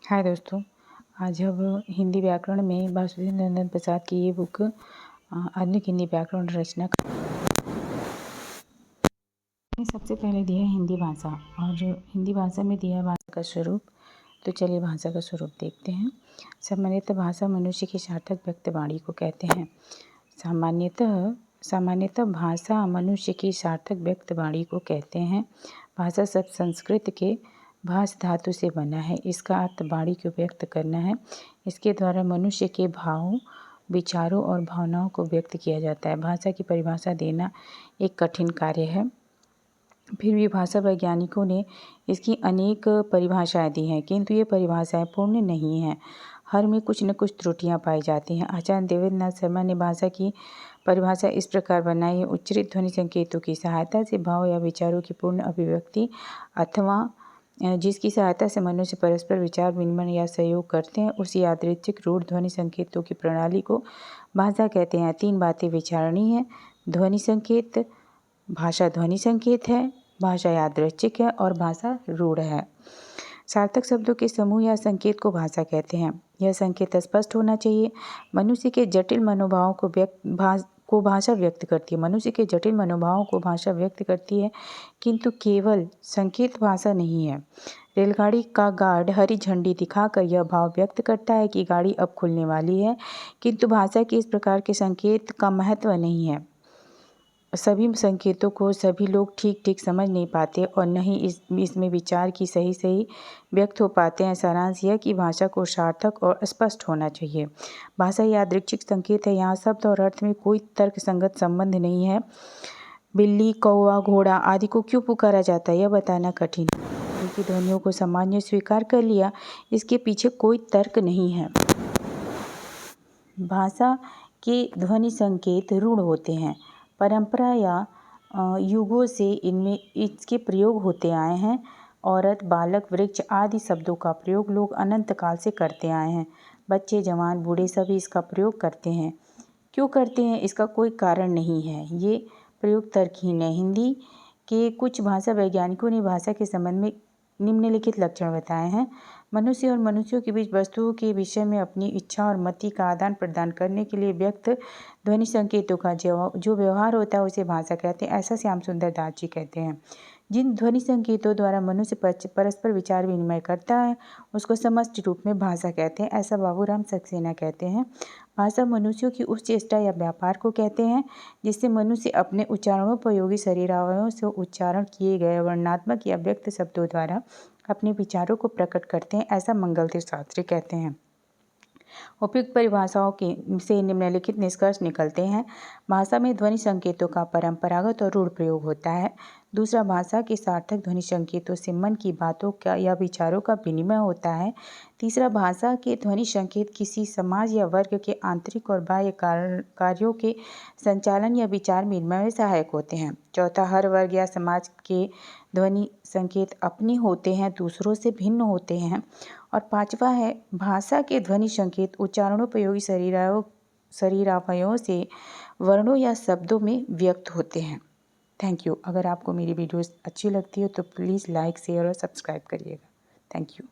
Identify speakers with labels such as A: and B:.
A: हाय दोस्तों, आज हम हिंदी व्याकरण में वासुदेव नंदन प्रसाद की ये बुक आधुनिक हिंदी व्याकरण रचना सबसे पहले दिया है हिंदी भाषा। और हिंदी भाषा में दिया है भाषा का स्वरूप। तो चलिए भाषा का स्वरूप देखते हैं। सामान्यतः भाषा मनुष्य की सार्थक व्यक्त वाणी को कहते हैं। सामान्यतः भाषा मनुष्य की सार्थक व्यक्त वाणी को कहते हैं। भाषा शब्द संस्कृत के भाष धातु से बना है। इसका अर्थ वाणी को व्यक्त करना है। इसके द्वारा मनुष्य के भावों, विचारों और भावनाओं को व्यक्त किया जाता है। भाषा की परिभाषा देना एक कठिन कार्य है। फिर भी भाषा वैज्ञानिकों ने इसकी अनेक परिभाषाएं दी हैं, किंतु ये परिभाषाएं पूर्ण नहीं हैं। हर में कुछ न कुछ त्रुटियां पाई जाती हैं। आचार्य देवेंद्रनाथ शर्मा ने भाषा की परिभाषा इस प्रकार बनाई है: उच्चरित ध्वनि संकेतों की सहायता से भाव या विचारों की पूर्ण अभिव्यक्ति, अथवा जिसकी सहायता से मनुष्य परस्पर विचार विनिमय या सहयोग करते हैं, उस यादृच्छिक रूढ़ ध्वनि संकेतों की प्रणाली को भाषा कहते हैं। 3 बातें विचारणीय हैं: ध्वनि संकेत, भाषा ध्वनि संकेत है, भाषा यादृच्छिक है और भाषा रूढ़ है। सार्थक शब्दों के समूह या संकेत को भाषा कहते हैं। यह संकेत स्पष्ट होना चाहिए। मनुष्य के जटिल मनोभावों को भाषा व्यक्त करती है। मनुष्य के जटिल मनोभावों को भाषा व्यक्त करती है, किंतु केवल संकेत भाषा नहीं है। रेलगाड़ी का गार्ड हरी झंडी दिखाकर यह भाव व्यक्त करता है कि गाड़ी अब खुलने वाली है, किंतु भाषा के इस प्रकार के संकेत का महत्व नहीं है। सभी संकेतों को सभी लोग ठीक ठीक समझ नहीं पाते और न ही इसमें विचार की सही व्यक्त हो पाते हैं। सारांश यह कि भाषा को सार्थक और स्पष्ट होना चाहिए। भाषा यादृच्छिक संकेत है। यहाँ शब्द और अर्थ में कोई तर्क संगत संबंध नहीं है। बिल्ली, कौवा, घोड़ा आदि को क्यों पुकारा जाता है, यह बताना कठिन है। उनकी ध्वनियों को सामान्य स्वीकार कर लिया, इसके पीछे कोई तर्क नहीं है। भाषा के ध्वनि संकेत रूढ़ होते हैं। परंपरा या युगों से इनमें इसके प्रयोग होते आए हैं। औरत, बालक, वृक्ष आदि शब्दों का प्रयोग लोग अनंत काल से करते आए हैं। बच्चे, जवान, बूढ़े सभी इसका प्रयोग करते हैं। क्यों करते हैं, इसका कोई कारण नहीं है। ये प्रयोग तर्कहीन है। हिंदी के कुछ भाषा वैज्ञानिकों ने भाषा के संबंध में निम्नलिखित लक्षण बताए हैं: मनुष्य और मनुष्यों के बीच वस्तुओं के विषय में अपनी इच्छा और मति का आदान प्रदान करने के लिए व्यक्त ध्वनि संकेतों का जो व्यवहार होता है उसे भाषा कहते हैं। ऐसा श्याम सुंदर दास जी कहते हैं। जिन ध्वनि संकेतों द्वारा मनुष्य परस्पर विचार विनिमय करता है उसको समष्टि रूप में भाषा कहते हैं। ऐसा बाबूराम सक्सेना कहते हैं। भाषा मनुष्यों की उस चेष्टा या व्यापार को कहते हैं जिससे मनुष्य अपने उच्चारणोपयोगी शरीरावयों से उच्चारण किए गए वर्णनात्मक या व्यक्त शब्दों द्वारा अपने विचारों को प्रकट करते हैं। ऐसा मंगलदेव शास्त्री कहते हैं। उपयुक्त परिभाषाओं से निम्नलिखित निष्कर्ष निकलते हैं: भाषा में ध्वनि संकेतों का परंपरागत और रूढ़ प्रयोग होता है। दूसरा, भाषा के सार्थक ध्वनि संकेतों से मन की बातों का या विचारों का विनिमय होता है। तीसरा, भाषा के ध्वनि संकेत किसी समाज या वर्ग के आंतरिक और बाह्य कार्यों के संचालन या विचार विनिमय में सहायक होते हैं। चौथा, हर वर्ग या समाज के ध्वनि संकेत अपने होते हैं, दूसरों से भिन्न होते हैं। और पांचवा है, भाषा के ध्वनि संकेत उच्चारणोपयोगी शरीरावयों से वर्णों या शब्दों में व्यक्त होते हैं। Thank you. अगर आपको मेरी वीडियोस अच्छी लगती हो तो प्लीज़ लाइक, शेयर और सब्सक्राइब करिएगा। Thank you.